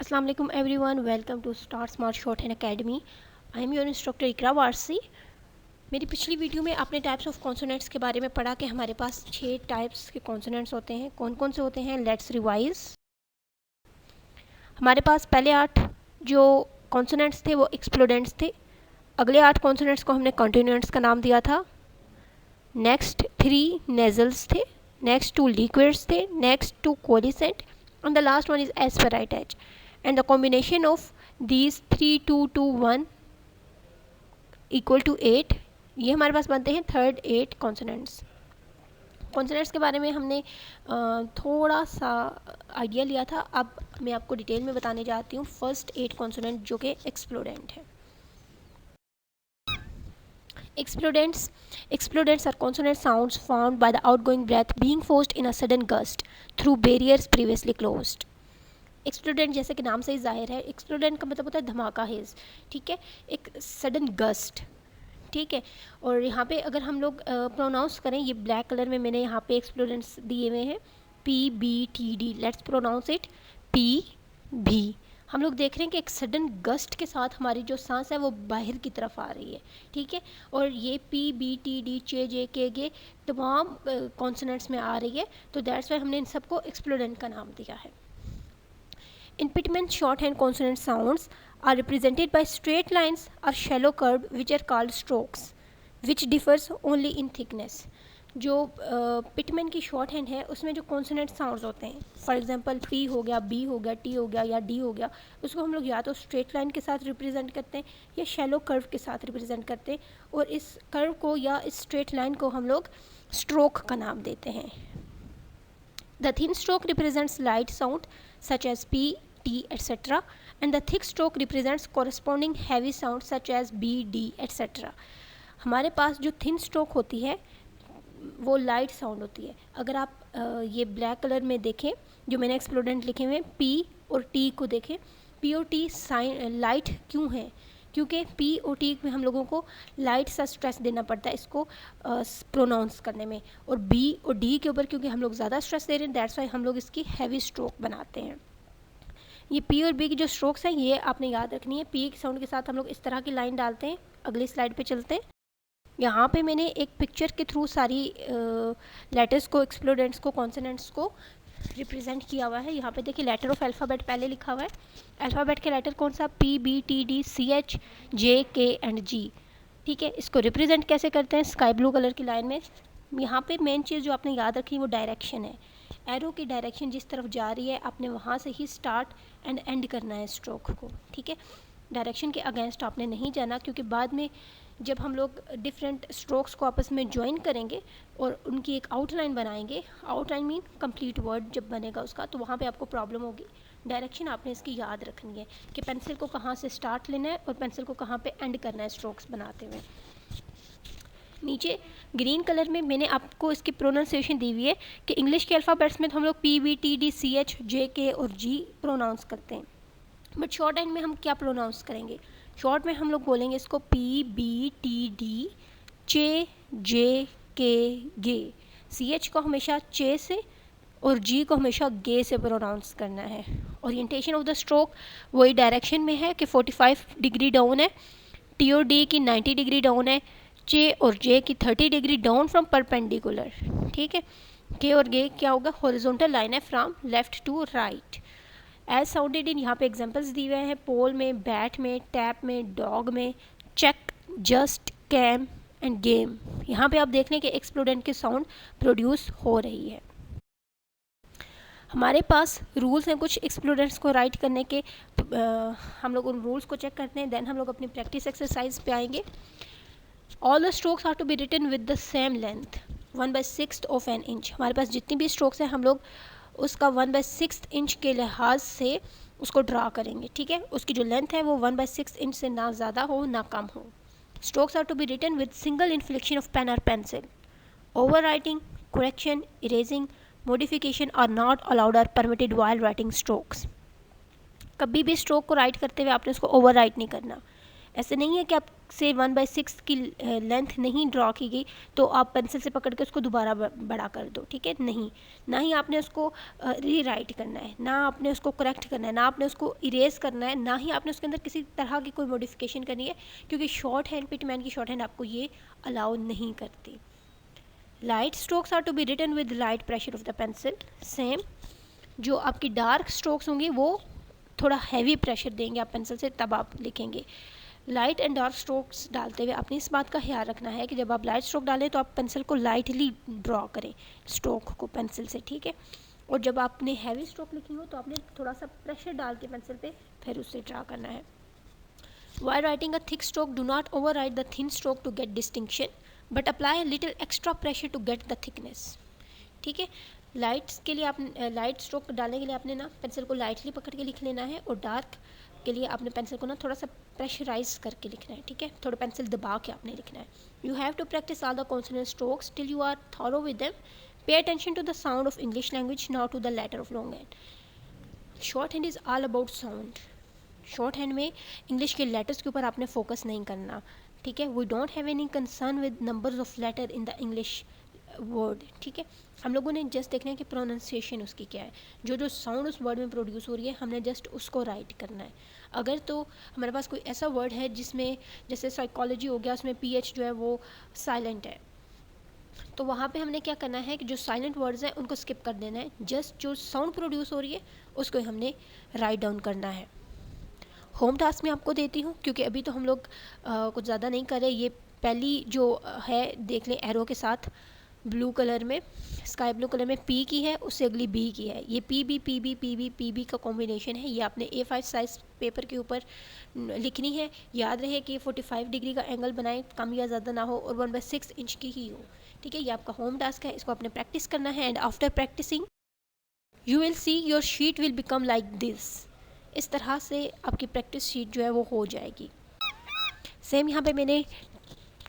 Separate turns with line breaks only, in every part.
अस्सलाम वालेकुम everyone, welcome to star smart shorthand academy. I am your instructor Iqra Warsi. मेरी पिछली वीडियो में आपने टाइप्स ऑफ कॉन्सोनेंट्स के बारे में पढ़ा कि हमारे पास 6 टाइप्स के कॉन्सोनेंट्स होते हैं। कौन कौन से होते हैं, लेट्स रिवाइज। हमारे पास पहले 8 जो कॉन्सोनेंट्स थे वो एक्सप्लोडेंट्स थे। अगले 8 कॉन्सोनेंट्स को हमने कॉन्टिन्यूएंट्स का नाम दिया था। नेक्स्ट 3 नेजल्स थे, नेक्स्ट 2 लिक्विड्स थे, next 2 कोलिसेंट, and the last one is aspirate H, and the combination of these 3 2 2 1 equal to 8। ये हमारे पास बनते हैं थर्ड 8 कॉन्सोनेंट्स। कॉन्सोनेंट्स के बारे में हमने थोड़ा सा आइडिया लिया था। अब मैं आपको डिटेल में बताने जाती हूँ फर्स्ट 8 कॉन्सोनेंट जो कि एक्सप्लोडेंट है। Explodents are consonant sounds formed by the outgoing breath being forced in a sudden gust through barriers previously closed। एक्सप्लोडेंट जैसे कि नाम से ही जाहिर है, एक्सप्लोडेंट का मतलब होता है धमाका हेज, ठीक है, एक सडन गस्ट, ठीक है। और यहाँ पे अगर हम लोग प्रोनाउंस करें, ये ब्लैक कलर में मैंने यहाँ पे एक्सप्लोडेंट्स दिए हुए हैं, PBTD। Let's pronounce it PB। हम लोग देख रहे हैं कि एक सडन गस्ट के साथ हमारी जो सांस है वो बाहर की तरफ आ रही है, ठीक है। और ये PBTD चे जे के गे तमाम कॉन्सोनेंट्स में आ रही है, तो दैट्स वाई हमने इन सबको एक्सप्लोडेंट का नाम दिया है। Impediment shorthand consonant sounds are represented by straight lines or shallow curve which are called strokes, which differs only in thickness। जो पिटमैन की शॉर्ट हैंड है उसमें जो कॉन्सोनेंट साउंड्स होते हैं, फॉर एग्जांपल P हो गया, B हो गया, T हो गया या D हो गया, उसको हम लोग या तो स्ट्रेट लाइन के साथ रिप्रेजेंट करते हैं या शैलो कर्व के साथ रिप्रेजेंट करते हैं, और इस कर्व को या इस स्ट्रेट लाइन को हम लोग स्ट्रोक का नाम देते हैं। The thin stroke represents light sound such as P, T, etc. and the thick stroke represents corresponding heavy sound such as B, D, etc. हमारे पास जो thin stroke होती है वो लाइट साउंड होती है। अगर आप ये ब्लैक कलर में देखें, जो मैंने एक्सप्लोडेंट लिखे हुए हैं P और T को देखें, P और T साइन लाइट क्यों है? क्योंकि P और T में हम लोगों को लाइट सा स्ट्रेस देना पड़ता है इसको प्रोनाउंस करने में, और B और D के ऊपर क्योंकि हम लोग ज़्यादा स्ट्रेस दे रहे हैं, दैट्स वाई हम लोग इसकी हैवी स्ट्रोक बनाते हैं। ये P और B की जो स्ट्रोक्स हैं ये आपने याद रखनी है। P के साउंड के साथ हम लोग इस तरह की लाइन डालते हैं। अगली स्लाइड पे चलते हैं। यहाँ पे मैंने एक पिक्चर के थ्रू सारी लेटर्स को, एक्सप्लोडेंट्स को, कॉन्सोनेंट्स को रिप्रेजेंट किया हुआ है। यहाँ पे देखिए लेटर ऑफ अल्फ़ाबेट पहले लिखा हुआ है। अल्फ़ाबेट के लेटर कौन सा? PBTD CH JK and G, ठीक है। इसको रिप्रेजेंट कैसे करते हैं? स्काई ब्लू कलर की लाइन में। यहाँ पे मेन चीज़ जो आपने याद रखी वो डायरेक्शन है। एरो की डायरेक्शन जिस तरफ जा रही है आपने वहाँ से ही स्टार्ट एंड एंड करना है स्ट्रोक को, ठीक है। डायरेक्शन के अगेंस्ट आपने नहीं जाना, क्योंकि बाद में जब हम लोग डिफरेंट स्ट्रोक्स को आपस में ज्वाइन करेंगे और उनकी एक आउटलाइन बनाएंगे, आउटलाइन मीन कंप्लीट वर्ड जब बनेगा उसका, तो वहाँ पे आपको प्रॉब्लम होगी। डायरेक्शन आपने इसकी याद रखनी है कि पेंसिल को कहाँ से स्टार्ट लेना है और पेंसिल को कहाँ पे एंड करना है स्ट्रोक्स बनाते हुए। नीचे ग्रीन कलर में मैंने आपको इसकी प्रोनाउंसिएशन दी हुई है कि इंग्लिश के अल्फ़ाबेट्स में तो हम लोग PBTD CH JK और G प्रोनाउंस करते हैं, बट शॉर्ट हैंड में हम क्या प्रोनाउंस करेंगे? शॉर्ट में हम लोग बोलेंगे इसको PBTD चे जे के गे। CH को हमेशा चे से और G को हमेशा गे से प्रोनाउंस करना है। ओरिएंटेशन ऑफ द स्ट्रोक वही डायरेक्शन में है कि 45 डिग्री डाउन है, T और D की 90 डिग्री डाउन है, चे और जे की 30 डिग्री डाउन फ्रॉम परपेंडिकुलर, ठीक है। के और गे क्या होगा? हॉरिजॉन्टल लाइन है from left to right. As sounded in, यहाँ पे एग्जांपल्स दिए हुए हैं पोल में, बैट में, टैप में, डॉग में, check, just, came and game. यहाँ पे आप देख लें कि एक्सप्लोडेंट की साउंड प्रोड्यूस हो रही है। हमारे पास रूल्स हैं कुछ एक्सप्लोडेंट्स को राइट करने के, हम लोग उन रूल्स को चेक करते हैं, देन हम लोग अपनी प्रैक्टिस एक्सरसाइज पे आएंगे। All the strokes are to be written with the same length 1/6 of an inch. हमारे पास जितनी भी स्ट्रोक्स हैं हम लोग उसका 1/6 इंच के लिहाज से उसको ड्रा करेंगे, ठीक है। उसकी जो लेंथ है वो 1/6 इंच से ना ज़्यादा हो ना कम हो। Strokes are to be written with single inflection of pen और pencil. Over writing, correction, erasing, modification are not allowed are permitted while writing strokes. कभी भी स्ट्रोक को राइट करते हुए आपने उसको ओवर राइट नहीं करना। ऐसे नहीं है कि आप से 1/6 की लेंथ नहीं ड्रॉ की गई तो आप पेंसिल से पकड़ के उसको दोबारा बड़ा कर दो, ठीक है। नहीं, ना ही आपने उसको रीराइट करना है, ना आपने उसको करेक्ट करना है, ना आपने उसको इरेज करना है, ना ही आपने उसके अंदर किसी तरह की कोई मॉडिफिकेशन करनी है, क्योंकि शॉर्ट हैंड, पिटमैन की शॉर्ट हैंड आपको ये अलाउ नहीं करती। Light strokes are to be written with light pressure of the pencil. Same, जो आपकी डार्क स्ट्रोक्स होंगी वो थोड़ा हैवी प्रेशर देंगे आप पेंसिल से, तब आप लिखेंगे। लाइट एंड डार्क स्ट्रोक्स डालते हुए आपने इस बात का ख्याल रखना है कि जब आप लाइट स्ट्रोक डालें तो आप पेंसिल को लाइटली ड्रॉ करें, स्ट्रोक को पेंसिल से, ठीक है। और जब आपने हैवी स्ट्रोक लिखी हो तो आपने थोड़ा सा प्रेशर डाल के पेंसिल पे फिर उससे ड्रा करना है। While writing a thick stroke, do not override the thin stroke to get distinction, but apply a little extra pressure to get the thickness, ठीक है। लाइट्स के लिए आप लाइट स्ट्रोक डालने के लिए आपने ना पेंसिल को लाइटली पकड़ के लिख लेना है, और डार्क के लिए आपने पेंसिल को ना थोड़ा सा प्रेशराइज करके लिखना है, ठीक है। थोड़ा पेंसिल दबा के आपने लिखना है। You have to practice all the consonant strokes till you are thorough with them. Pay attention to the sound of English language, not to the letter of longhand. Shorthand is all about sound. Shorthand में English के letters के ऊपर आपने focus नहीं करना, ठीक है। We don't have any concern with numbers of letter in the English word, ठीक है। हम लोगों ने जस्ट देखना है कि प्रोनाउंसिएशन उसकी क्या है, जो साउंड उस वर्ड में प्रोड्यूस हो रही है हमने जस्ट उसको राइट करना है। अगर तो हमारे पास कोई ऐसा वर्ड है जिसमें, जैसे साइकोलॉजी हो गया, उसमें पीएच जो है वो साइलेंट है, तो वहाँ पे हमने क्या करना है कि जो साइलेंट वर्ड्स हैं उनको स्किप कर देना है, जस्ट जो साउंड प्रोड्यूस हो रही है उसको हमने राइट डाउन करना है। होम टास्क में आपको देती हूँ, क्योंकि अभी तो हम लोग कुछ ज़्यादा नहीं कर रहे। ये पहली जो है देख लें एरो के साथ, ब्लू कलर में, स्काई ब्लू कलर में पी की है, उससे अगली बी की है। ये पी बी का कॉम्बिनेशन है। ये आपने A5 साइज़ पेपर के ऊपर लिखनी है। याद रहे कि 45 डिग्री का एंगल बनाएं, कम या ज़्यादा ना हो, और 1/6 इंच की ही हो, ठीक है। ये आपका होम टास्क है, इसको आपने प्रैक्टिस करना है। And after practising you will see your sheet will become like this. इस तरह से आपकी प्रैक्टिस शीट जो है वो हो जाएगी। सेम यहाँ पे मैंने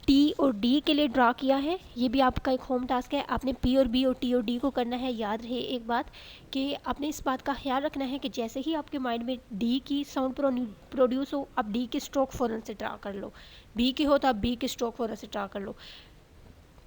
टी और डी के लिए ड्रा किया है। ये भी आपका एक होम टास्क है। आपने पी और बी और टी और डी को करना है। याद रहे एक बात कि आपने इस बात का ख्याल रखना है कि जैसे ही आपके माइंड में डी की साउंड प्रोड्यूस हो, आप डी की स्ट्रोक फ़ौरन से ड्रा कर लो। बी की हो तो आप बी की स्ट्रोक फ़ौरन से ड्रा कर लो।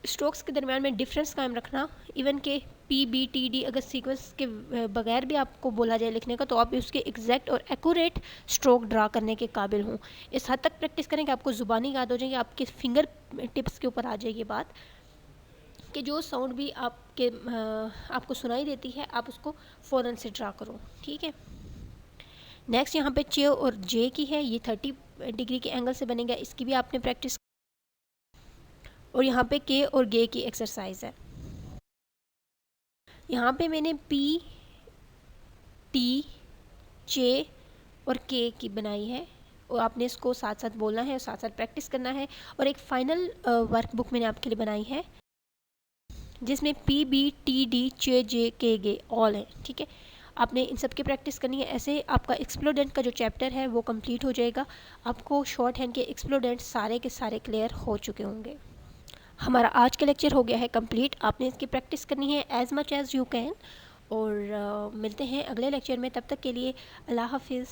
स्ट्रोक्स के दरमियान में डिफरेंस कायम रखना। इवन के पी बी टी डी अगर सीक्वेंस के बगैर भी आपको बोला जाए लिखने का, तो आप उसके एग्जैक्ट और एक्यूरेट स्ट्रोक ड्रा करने के काबिल हों। इस हद तक प्रैक्टिस करें कि आपको ज़ुबानी याद हो जाएगी, आपके फिंगर टिप्स के ऊपर आ जाएगी बात, कि जो साउंड भी आपको सुनाई देती है आप उसको फ़ौरन से ड्रा करो, ठीक है। नेक्स्ट यहाँ पे चे और जे की है। ये 30 डिग्री के एंगल से बनेगा, इसकी भी आपने प्रैक्टिस। और यहाँ पे के और गे की एक्सरसाइज है। यहाँ पे मैंने पी, टी, चे और के की बनाई है, और आपने इसको साथ साथ बोलना है और साथ साथ प्रैक्टिस करना है। और एक फ़ाइनल वर्कबुक मैंने आपके लिए बनाई है जिसमें पी बी टी डी चे जे के गे ऑल है, ठीक है। आपने इन सब की प्रैक्टिस करनी है। ऐसे आपका एक्सप्लोडेंट का जो चैप्टर है वो कंप्लीट हो जाएगा। आपको शॉर्ट हैंड के एक्सप्लोडेंट सारे के सारे क्लियर हो चुके होंगे। हमारा आज का लेक्चर हो गया है कंप्लीट। आपने इसकी प्रैक्टिस करनी है as much as you can. और मिलते हैं अगले लेक्चर में। तब तक के लिए अल्लाह हाफिज़।